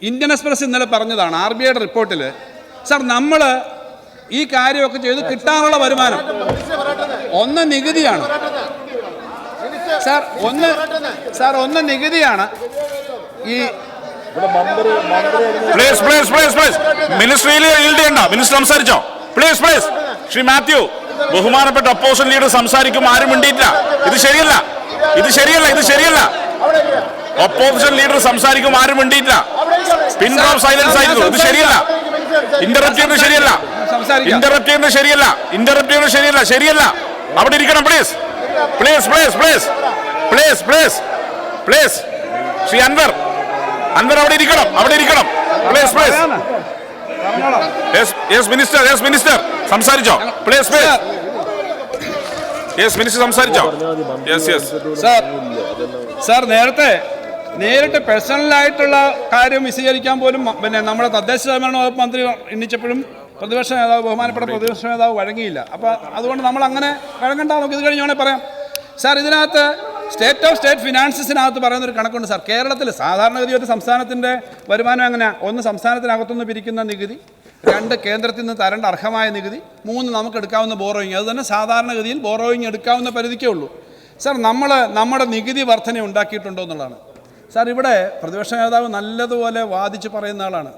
Indian express ഇന്നലെ പറഞ്ഞതാണ് RBIയുടെ റിപ്പോർട്ടിൽ. സാർ, നമ്മൾ ഈ കാര്യമൊക്കെ ചെയ്ത് കിട്ടാനുള്ള വരുമാനം ഒന്ന് നികുതിയാണ് സാർ, ഒന്ന് നികുതിയാണ്. ഈ മിനിസ്റ്റർ സംസാരിച്ചോ? പ്ലീസ് ശ്രീ മാത്യു, ബഹുമാനപ്പെട്ട ഒപ്പോസിഷൻ ലീഡർ സംസാരിക്കുമ്പോൾ ആരും മിണ്ടിയില്ല. ഇത് ശരിയല്ല. ഒപ്പോസിഷൻ ലീഡർ സംസാരിക്കുമ്പോൾ ആരും മിണ്ടിയില്ല. പിൻ ഡ്രോപ്പ് സൈലൻസ് ആയിരുന്നു. ഇത് ശരിയല്ല. ഇന്ററപ്റ്റ് ചെയ്യുന്നത് ശരിയല്ല. അവിടെ ഇരിക്കണം. പ്ലീസ് ശ്രീ അൻവർ അവിടെ ഇരിക്കണം. മിനിസ്റ്റർ സംസാരിച്ചോ? മിനിസ്റ്റർ സംസാരിച്ചോ? സാർ, നേരിട്ട് പേഴ്സണലായിട്ടുള്ള കാര്യം വിശദീകരിക്കാൻ പോലും നമ്മുടെ തദ്ദേശ സ്വയംഭരണ വകുപ്പ് മന്ത്രി എണ്ണിച്ചപ്പോഴും ബഹുമാനപ്പെട്ട പ്രതിപക്ഷ നേതാവ് വഴങ്ങിയില്ല. അപ്പോൾ അതുകൊണ്ട് നമ്മൾ അങ്ങനെ വഴങ്ങണ്ട. നമുക്ക് ഇത് കഴിഞ്ഞ് വേണേൽ പറയാം. സാർ, ഇതിനകത്ത് സ്റ്റേറ്റ് ഓഫ് സ്റ്റേറ്റ് ഫിനാൻസസിനകത്ത് പറയുന്നൊരു കണക്കുണ്ട് സാർ. കേരളത്തിൽ സാധാരണഗതി ഒരു സംസ്ഥാനത്തിൻ്റെ വരുമാനം എങ്ങനെയാണ്? 1, സംസ്ഥാനത്തിനകത്തുനിന്ന് പിരിക്കുന്ന നികുതി; 2, കേന്ദ്രത്തിൽ നിന്ന് തരേണ്ട അർഹമായ നികുതി; 3, നമുക്ക് എടുക്കാവുന്ന ബോറോയിങ്. അത് തന്നെ സാധാരണഗതിയിൽ ബോറോയിങ് എടുക്കാവുന്ന പരിധിക്കേ ഉള്ളൂ. സാർ, നമ്മുടെ നികുതി വർധന ഉണ്ടാക്കിയിട്ടുണ്ടോ എന്നുള്ളതാണ്. സാർ, ഇവിടെ പ്രതിപക്ഷ നേതാവ് നല്ലതുപോലെ വാദിച്ച് പറയുന്ന ആളാണ്.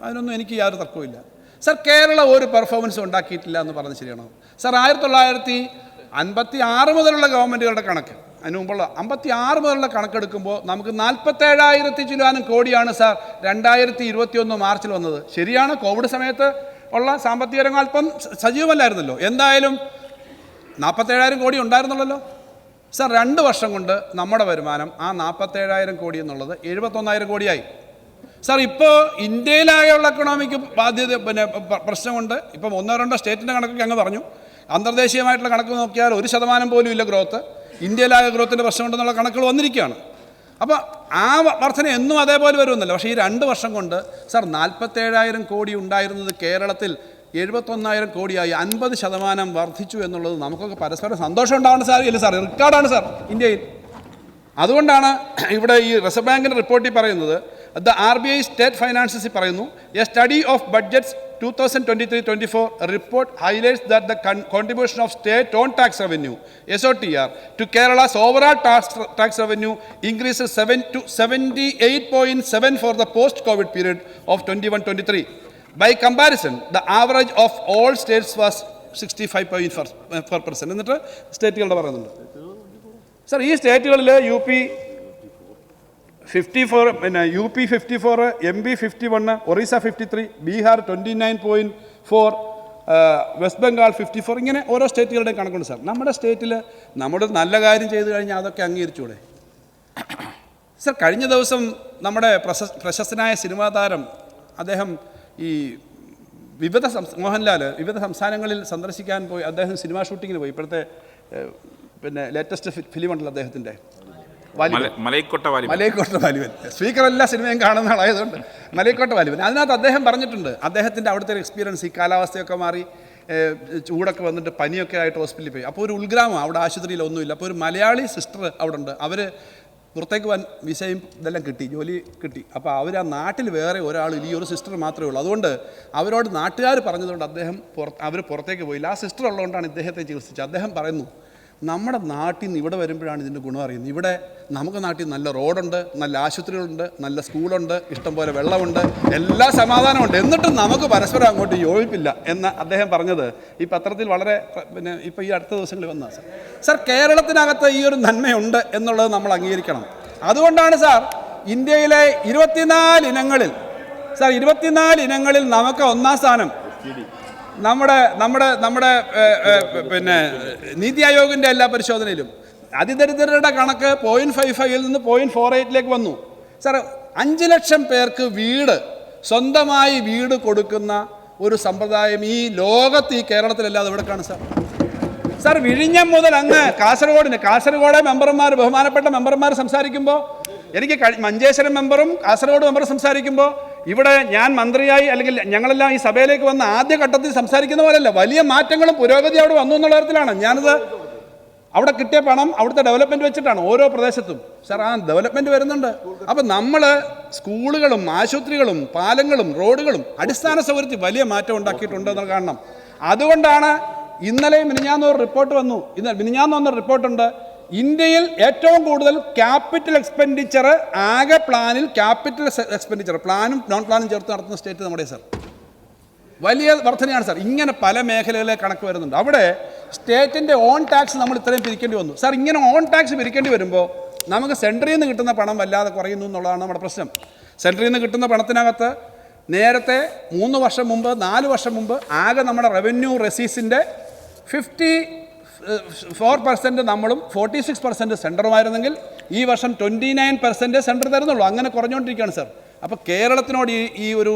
അതിനൊന്നും എനിക്ക് യാതൊരു തർക്കവുമില്ല. സാർ, കേരളം ഒരു പെർഫോമൻസ് ഉണ്ടാക്കിയിട്ടില്ല എന്ന് പറഞ്ഞ് ശരിയാണോ? സാർ, 1956 മുതലുള്ള ഗവൺമെൻറ്റുകളുടെ കണക്ക്, അതിന് മുമ്പുള്ള 56 മുതലുള്ള കണക്കെടുക്കുമ്പോൾ നമുക്ക് 47,000 ചില്ലാനും കോടിയാണ് സാർ 2021 മാർച്ചിൽ വന്നത്. ശരിയാണ്, കോവിഡ് സമയത്ത് ഉള്ള സാമ്പത്തിക രംഗം അല്പം സജീവമല്ലായിരുന്നല്ലോ. എന്തായാലും 47,000 കോടി ഉണ്ടായിരുന്നുള്ളല്ലോ. സാർ, 2 വർഷം കൊണ്ട് നമ്മുടെ വരുമാനം ആ 47,000 കോടി എന്നുള്ളത് 71,000 കോടിയായി. സാർ, ഇപ്പോൾ ഇന്ത്യയിലാകെയുള്ള എക്കണോമിക്ക് ബാധ്യത പ്രശ്നമുണ്ട്. ഇപ്പം 1-2 സ്റ്റേറ്റിൻ്റെ കണക്കൊക്കെ അങ്ങ് പറഞ്ഞു. അന്തർദേശീയമായിട്ടുള്ള കണക്ക് നോക്കിയാൽ 1% പോലും ഇല്ല ഗ്രോത്ത്. ഇന്ത്യയിലാകെ ഗ്രോത്തിൻ്റെ പ്രശ്നമുണ്ടെന്നുള്ള കണക്കുകൾ വന്നിരിക്കുകയാണ്. അപ്പോൾ ആ വർധന എന്നും അതേപോലെ വരുമെന്നല്ല. പക്ഷേ ഈ 2 വർഷം കൊണ്ട് സാർ 47,000 കോടി ഉണ്ടായിരുന്നത് കേരളത്തിൽ 71,000 കോടിയായി 50% വർദ്ധിച്ചു എന്നുള്ളത് നമുക്കൊക്കെ പരസ്പരം സന്തോഷം ഉണ്ടാവുന്ന സാറില്ല സാർ. റെക്കോർഡാണ് സാർ ഇന്ത്യയിൽ. അതുകൊണ്ടാണ് ഇവിടെ ഈ റിസർവ് ബാങ്കിൻ്റെ റിപ്പോർട്ടിൽ പറയുന്നത്, RBI സ്റ്റേറ്റ് ഫൈനാൻസസിൽ പറയുന്നു, A study of budgets 2023-24 report highlights that the contribution of state on tax revenue (SOTR) to Kerala's overall tax revenue increases 78.7 for the post-COVID period of 21-23. By comparison, the average of all states was 65.4%. എന്നിട്ട് സ്റ്റേറ്റുകളുടെ പറയുന്നുണ്ട്. Sir, ഈ സ്റ്റേറ്റുകളിൽ UP 54, UP 54, MP 51, Orissa 53, Bihar 29.4, west Bengal 54, ഇങ്ങനെ ഓരോ സ്റ്റേറ്റുകളുടെയും കണക്കുണ്ട് sir. നമ്മുടെ സ്റ്റേറ്റിൽ നമ്മുടെ നല്ല കാര്യം ചെയ്തു കഴിഞ്ഞാൽ അതൊക്കെ അംഗീകരിച്ചൂടെ സാർ? കഴിഞ്ഞ ദിവസം നമ്മുടെ പ്രശസ്തനായ സിനിമാ താരം അദ്ദേഹം ഈ മോഹൻലാൽ വിവിധ സംസ്ഥാനങ്ങളിൽ സന്ദർശിക്കാൻ പോയി. അദ്ദേഹം സിനിമാ ഷൂട്ടിങ്ങിന് പോയി. ഇപ്പോഴത്തെ ലേറ്റസ്റ്റ് ഫിലിം ഉണ്ടല്ലോ അദ്ദേഹത്തിൻ്റെ, മലൈക്കോട്ട വാലിബൻ. സ്പീക്കർ എല്ലാ സിനിമയും കാണുന്ന ആളായതുകൊണ്ട് മലൈക്കോട്ട വാലിബൻ. അതിനകത്ത് അദ്ദേഹം പറഞ്ഞിട്ടുണ്ട് അദ്ദേഹത്തിൻ്റെ അവിടുത്തെ ഒരു എക്സ്പീരിയൻസ്. ഈ കാലാവസ്ഥയൊക്കെ മാറി ചൂടൊക്കെ വന്നിട്ട് പനിയൊക്കെ ആയിട്ട് ഹോസ്പിറ്റലിൽ പോയി. അപ്പോൾ ഒരു ഉൾഗ്രാമം, അവിടെ ആശുപത്രിയിലൊന്നുമില്ല. അപ്പോൾ ഒരു മലയാളി സിസ്റ്റർ അവിടെ ഉണ്ട്. അവർ പുറത്തേക്ക് പോകാൻ വിസയും ഇതെല്ലാം കിട്ടി, ജോലി കിട്ടി. അപ്പോൾ അവർ ആ നാട്ടിൽ വേറെ ഒരാളില്ല, ഈ ഒരു സിസ്റ്റർ മാത്രമേ ഉള്ളൂ. അതുകൊണ്ട് അവരോട് നാട്ടുകാർ പറഞ്ഞതുകൊണ്ട് അവർ പുറത്തേക്ക് പോയില്ല. ആ സിസ്റ്റർ ഉള്ളതുകൊണ്ടാണ് ഇദ്ദേഹത്തെ ചികിത്സിച്ചത്. അദ്ദേഹം പറയുന്നു, നമ്മുടെ നാട്ടിൽ നിന്ന് ഇവിടെ വരുമ്പോഴാണ് ഇതിൻ്റെ ഗുണം അറിയുന്നത്. ഇവിടെ നമുക്ക് നാട്ടിൽ നല്ല റോഡുണ്ട്, നല്ല ആശുപത്രികളുണ്ട്, നല്ല സ്കൂളുണ്ട്, ഇഷ്ടംപോലെ വെള്ളമുണ്ട്, എല്ലാ സമാധാനമുണ്ട്. എന്നിട്ടും നമുക്ക് പരസ്പരം അങ്ങോട്ട് യോജിപ്പില്ല എന്ന് അദ്ദേഹം പറഞ്ഞത് ഈ പത്രത്തിൽ വളരെ ഇപ്പോൾ ഈ അടുത്ത ദിവസങ്ങളിൽ വന്നതാണ് സാർ. സാർ, കേരളത്തിനകത്ത് ഈ ഒരു നന്മയുണ്ട് എന്നുള്ളത് നമ്മൾ അംഗീകരിക്കണം. അതുകൊണ്ടാണ് സാർ ഇന്ത്യയിലെ 24 ഇനങ്ങളിൽ നമുക്ക് 1-ാം സ്ഥാനം. നമ്മുടെ നീതി ആയോഗിൻ്റെ എല്ലാ പരിശോധനയിലും അതിദരിദ്രരുടെ കണക്ക് 0.55 നിന്ന് 0.48 വന്നു. സാർ, 5 ലക്ഷം പേർക്ക് സ്വന്തമായി വീട് കൊടുക്കുന്ന ഒരു സമ്പ്രദായം ഈ ലോകത്ത്, ഈ കേരളത്തിലല്ലാതെ ഇവിടെ കാണും സാർ. സാർ, വിഴിഞ്ഞം മുതൽ അങ്ങ് കാസർഗോഡ് ബഹുമാനപ്പെട്ട മെമ്പർമാർ സംസാരിക്കുമ്പോൾ, എനിക്ക് മഞ്ചേശ്വരം മെമ്പറും കാസർഗോഡ് മെമ്പറും സംസാരിക്കുമ്പോൾ, ഇവിടെ ഞാൻ മന്ത്രിയായി അല്ലെങ്കിൽ ഞങ്ങളെല്ലാം ഈ സഭയിലേക്ക് വന്ന ആദ്യ ഘട്ടത്തിൽ സംസാരിക്കുന്ന പോലെയല്ല, വലിയ മാറ്റങ്ങളും പുരോഗതി അവിടെ വന്നു എന്നുള്ള തരത്തിലാണ് ഞാനത്. അവിടെ കിട്ടിയ പണം അവിടുത്തെ ഡെവലപ്മെൻറ്റ് വെച്ചിട്ടാണ് ഓരോ പ്രദേശത്തും. സാർ ആ ഡെവലപ്മെൻറ്റ് വരുന്നുണ്ട്. അപ്പം നമ്മൾ സ്കൂളുകളും ആശുപത്രികളും പാലങ്ങളും റോഡുകളും അടിസ്ഥാന സൗകര്യത്തിൽ വലിയ മാറ്റം ഉണ്ടാക്കിയിട്ടുണ്ടെന്ന് കാണണം. അതുകൊണ്ടാണ് ഇന്നലെയും മിനിഞ്ഞാന്നൊരു റിപ്പോർട്ട് വന്നു. മിനിഞ്ഞാന്നൊന്നൊരു റിപ്പോർട്ടുണ്ട്, ഇന്ത്യയിൽ ഏറ്റവും കൂടുതൽ ക്യാപിറ്റൽ എക്സ്പെൻഡിച്ചർ ആകെ പ്ലാനിൽ ക്യാപിറ്റൽ എക്സ്പെൻഡിച്ചർ പ്ലാനും നോൺ പ്ലാനും ചേർത്ത് നടത്തുന്ന സ്റ്റേറ്റ് നമ്മുടെ സാർ. വലിയ വർധനയാണ് സാർ. ഇങ്ങനെ പല മേഖലകളിലെ കണക്ക് വരുന്നുണ്ട്. അവിടെ സ്റ്റേറ്റിൻ്റെ ഓൺ ടാക്സ് നമ്മൾ ഇത്രയും പിരിക്കേണ്ടി വന്നു സാർ. ഇങ്ങനെ ഓൺ ടാക്സ് പിരിക്കേണ്ടി വരുമ്പോൾ നമുക്ക് സെൻട്രിൽ നിന്ന് കിട്ടുന്ന പണം വല്ലാതെ കുറയുന്നു എന്നുള്ളതാണ് നമ്മുടെ പ്രശ്നം. സെൻട്രിൽ നിന്ന് കിട്ടുന്ന പണത്തിനകത്ത് നേരത്തെ 3 വർഷം മുമ്പ് 4 വർഷം മുമ്പ് ആകെ നമ്മുടെ റവന്യൂ റെസീസിൻ്റെ 54% നമ്മളും 46% സെൻറ്ററുമായിരുന്നെങ്കിൽ ഈ വർഷം 29% സെൻറ്റർ തരുന്നുള്ളൂ. അങ്ങനെ കുറഞ്ഞുകൊണ്ടിരിക്കുകയാണ് സാർ. അപ്പോൾ കേരളത്തിനോട് ഈ ഒരു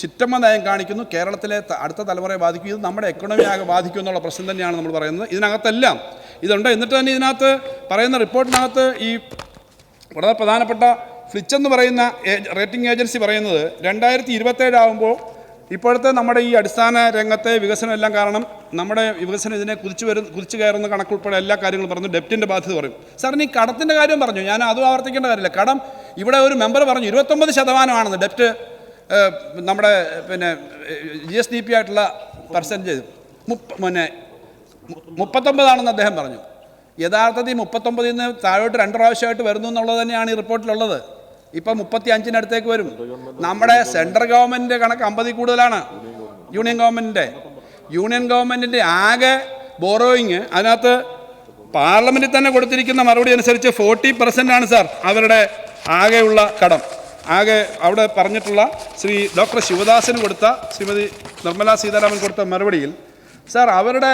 ചിറ്റമ്മ നയം കാണിക്കുന്നു. കേരളത്തിലെ അടുത്ത തലമുറയെ ബാധിക്കും. ഇത് നമ്മുടെ എക്കണോമി ആകെ ബാധിക്കും എന്നുള്ള പ്രശ്നം തന്നെയാണ് നമ്മൾ പറയുന്നത്. ഇതിനകത്തെല്ലാം ഇതുണ്ട്. എന്നിട്ട് തന്നെ ഇതിനകത്ത് പറയുന്ന റിപ്പോർട്ടിനകത്ത് ഈ വളരെ പ്രധാനപ്പെട്ട ഫ്ലിച്ച് എന്ന് പറയുന്ന റേറ്റിംഗ് ഏജൻസി പറയുന്നത് 2027 ആകുമ്പോൾ ഇപ്പോഴത്തെ നമ്മുടെ ഈ അടിസ്ഥാന രംഗത്തെ വികസനം എല്ലാം കാരണം നമ്മുടെ വികസനം ഇതിനെ കുതിച്ചു കയറുന്ന കണക്കുൾപ്പെടെ എല്ലാ കാര്യങ്ങളും പറഞ്ഞു. ഡെപ്റ്റിൻ്റെ ബാധ്യത പറയും. സാറിന് ഈ കടത്തിൻ്റെ കാര്യം പറഞ്ഞു, ഞാൻ അതും ആവർത്തിക്കേണ്ട കാര്യമില്ല. കടം ഇവിടെ ഒരു മെമ്പർ പറഞ്ഞു 29% ഡെപ്റ്റ് നമ്മുടെ GSDP ആയിട്ടുള്ള പെർസെൻറ്റേജ് 39 അദ്ദേഹം പറഞ്ഞു. യഥാർത്ഥത്തിൽ 39 താഴോട്ട് 2 പ്രാവശ്യമായിട്ട് വരുന്നു എന്നുള്ളത് തന്നെയാണ് ഈ റിപ്പോർട്ടിലുള്ളത്. ഇപ്പം 35 വരും. നമ്മുടെ സെൻട്രൽ ഗവൺമെൻറ് കണക്ക് 50 കൂടുതലാണ്. യൂണിയൻ ഗവൺമെൻറ്റിൻ്റെ ആകെ ബോറോയിങ് അതിനകത്ത് പാർലമെൻറ്റിൽ തന്നെ കൊടുത്തിരിക്കുന്ന മറുപടി അനുസരിച്ച് 40% സാർ അവരുടെ ആകെയുള്ള കടം. ആകെ അവിടെ പറഞ്ഞിട്ടുള്ള ശ്രീ ഡോക്ടർ ശിവദാസന് കൊടുത്ത ശ്രീമതി നിർമ്മല സീതാരാമൻ കൊടുത്ത മറുപടിയിൽ സാർ അവരുടെ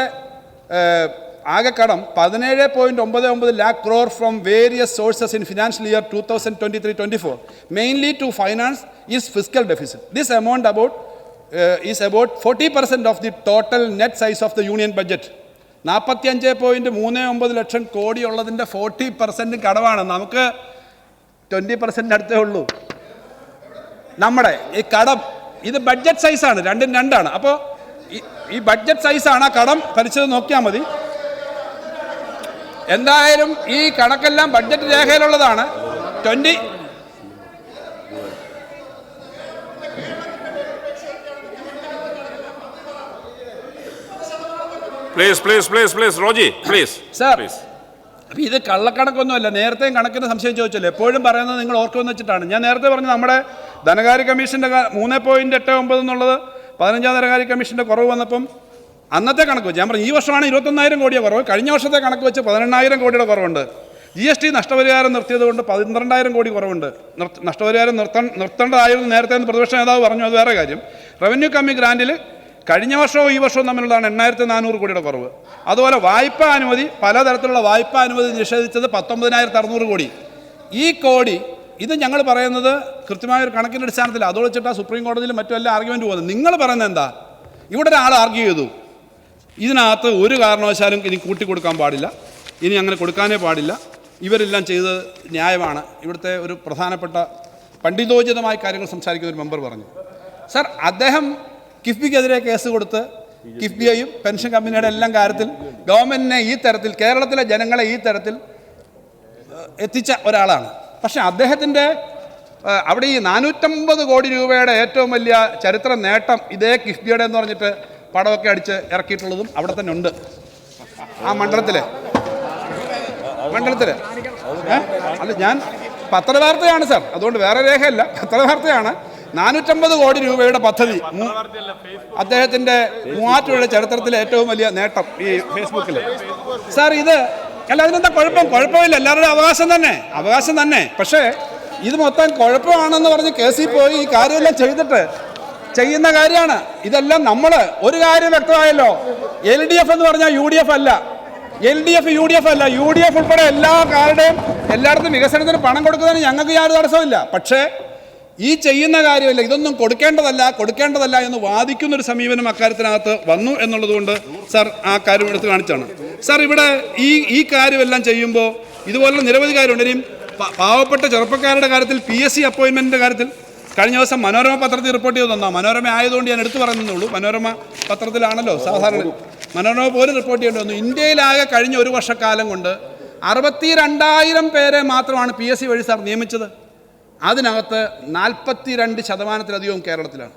ആകെ കടം 17.99 lakh crore from various sources in financial year 2023-24 mainly to finance its fiscal deficit. This amount is about 40% of the total net size of the union budget. 45.39 ലക്ഷം കോടി ഉള്ളതിൻ്റെ 40% കടമാണ്. നമുക്ക് 20% അടുത്തേ ഉള്ളൂ. നമ്മുടെ ഈ കടം ഇത് ബഡ്ജറ്റ് സൈസാണ്, രണ്ടും രണ്ടാണ്. അപ്പോൾ ഈ ബഡ്ജറ്റ് സൈസാണ്, ആ കടം പരിശോധന നോക്കിയാൽ മതി. എന്തായാലും ഈ കണക്കെല്ലാം ബഡ്ജറ്റ് രേഖയിലുള്ളതാണ്. സാർ അപ്പോൾ ഇത് കള്ളക്കണക്കൊന്നുമല്ല. നേരത്തെയും കണക്കിന് സംശയം ചോദിച്ചല്ലോ. എപ്പോഴും പറയുന്നത് നിങ്ങൾ ഓർക്കുമെന്ന് വെച്ചിട്ടാണ്. ഞാൻ നേരത്തെ പറഞ്ഞു നമ്മുടെ ധനകാര്യ കമ്മീഷൻ്റെ 3.89 എന്നുള്ളത് 15ാം ധനകാര്യ കമ്മീഷൻ്റെ കുറവ് വന്നപ്പം അന്നത്തെ കണക്ക് വെച്ച് ഞാൻ പറഞ്ഞു ഈ വർഷമാണ് 21,000 കോടിയുടെ കുറവ്. കഴിഞ്ഞ വർഷത്തെ കണക്ക് വെച്ച് 18,000 കോടിയുടെ കുറവുണ്ട്. GST നഷ്ടപരിഹാരം നിർത്തിയത് കൊണ്ട് 12,000 കോടി കുറവുണ്ട്. നഷ്ടപരിഹാരം നിർത്തേണ്ടതായിരുന്നു നേരത്തെ എന്ന് പ്രതിപക്ഷ നേതാവ് പറഞ്ഞു, അത് വേറെ കാര്യം. റവന്യൂ കമ്മി ഗ്രാൻറ്റിൽ കഴിഞ്ഞ വർഷവും ഈ വർഷവും തമ്മിലുള്ളതാണ് 8,400 കോടിയുടെ കുറവ്. അതുപോലെ വായ്പാ അനുമതി, പലതരത്തിലുള്ള വായ്പാ അനുമതി നിഷേധിച്ചത് 19,600 കോടി. ഈ കോടി ഇത് ഞങ്ങൾ പറയുന്നത് കൃത്യമായൊരു കണക്കിൻ്റെ അടിസ്ഥാനത്തിൽ അത് വെച്ചിട്ടാണ് സുപ്രീം കോടതിയിലും മറ്റുമെല്ലാം ആർഗ്യുമെൻറ്റ് പോകുന്നത്. നിങ്ങൾ പറയുന്നത് എന്താ? ഇവിടെ ഒരാൾ ആർഗ്യൂ ചെയ്തു ഇതിനകത്ത് ഒരു കാരണവശാലും ഇനി കൂട്ടിക്കൊടുക്കാൻ പാടില്ല, ഇനി അങ്ങനെ കൊടുക്കാനേ പാടില്ല, ഇവരെല്ലാം ചെയ്തത് ന്യായമാണ്. ഇവിടുത്തെ ഒരു പ്രധാനപ്പെട്ട പണ്ഡിതോചിതമായ കാര്യങ്ങൾ സംസാരിക്കുന്ന ഒരു മെമ്പർ പറഞ്ഞു. സാർ അദ്ദേഹം കിഫ്ബിക്കെതിരെ കേസ് കൊടുത്ത് കിഫ്ബിയെയും പെൻഷൻ കമ്പനിയുടെ എല്ലാം കാര്യത്തിൽ ഗവൺമെൻറ്റിനെ ഈ തരത്തിൽ കേരളത്തിലെ ജനങ്ങളെ ഈ തരത്തിൽ എത്തിച്ച ഒരാളാണ്. പക്ഷേ അദ്ദേഹത്തിൻ്റെ അവിടെ ഈ 450 കോടി രൂപയുടെ ഏറ്റവും വലിയ ചരിത്ര നേട്ടം ഇതേ കിഫ്ബിയുടെ എന്ന് പറഞ്ഞിട്ട് പടമൊക്കെ അടിച്ച് ഇറക്കിയിട്ടുള്ളതും അവിടെ തന്നെ ഉണ്ട്. ആ മണ്ഡലത്തിൽ അല്ല, ഞാൻ പത്രവാർത്തയാണ് സാർ, അതുകൊണ്ട് വേറെ രേഖയല്ല, പത്രവാർത്തയാണ്. 450 കോടി രൂപയുടെ പദ്ധതി അദ്ദേഹത്തിൻ്റെ മൂവാറ്റുപുഴ ചരിത്രത്തിലെ ഏറ്റവും വലിയ നേട്ടം ഈ ഫേസ്ബുക്കിൽ. സാർ ഇത് അല്ല, അതിനെന്താ കുഴപ്പമില്ല, എല്ലാവരുടെയും അവകാശം തന്നെ. പക്ഷേ ഇത് മൊത്തം കുഴപ്പമാണെന്ന് പറഞ്ഞ് കേസിൽ പോയി ഈ കാര്യമെല്ലാം ചെയ്തിട്ട് ചെയ്യുന്ന കാര്യമാണ് ഇതെല്ലാം. നമ്മൾ ഒരു കാര്യം വ്യക്തമായല്ലോ, LDF എന്ന് പറഞ്ഞാൽ UDF അല്ല, LDF UDF അല്ല, UDF ഉൾപ്പെടെ എല്ലായിടത്തും വികസനത്തിന് പണം കൊടുക്കുന്നതിന് ഞങ്ങൾക്ക് യാതൊരു തടസ്സമില്ല. പക്ഷേ ഈ ചെയ്യുന്ന കാര്യമില്ല, ഇതൊന്നും കൊടുക്കേണ്ടതല്ല എന്ന് വാദിക്കുന്നൊരു സമീപനം അക്കാര്യത്തിനകത്ത് വന്നു എന്നുള്ളതുകൊണ്ട് സാർ ആ കാര്യം എടുത്ത് കാണിച്ചാണ്. സാർ ഇവിടെ ഈ കാര്യമെല്ലാം ചെയ്യുമ്പോൾ ഇതുപോലുള്ള നിരവധി കാര്യമുണ്ട്. ഇനിയും പാവപ്പെട്ട ചെറുപ്പക്കാരുടെ കാര്യത്തിൽ PSC അപ്പോയിൻമെൻറ്റിൻ്റെ കാര്യത്തിൽ കഴിഞ്ഞ ദിവസം മനോരമ പത്രത്തിൽ റിപ്പോർട്ട് ചെയ്ത് തന്നോ, മനോരമ ആയതുകൊണ്ട് ഞാൻ എടുത്തു പറയുന്നുള്ളൂ. മനോരമ പത്രത്തിലാണല്ലോ സാധാരണ മനോരമ പോലും റിപ്പോർട്ട് ചെയ്യേണ്ടി വന്നു. ഇന്ത്യയിലാകെ കഴിഞ്ഞ ഒരു വർഷക്കാലം കൊണ്ട് 62,000 പേരെ മാത്രമാണ് PSC വഴി സാർ നിയമിച്ചത്. അതിനകത്ത് 42% കേരളത്തിലാണ്.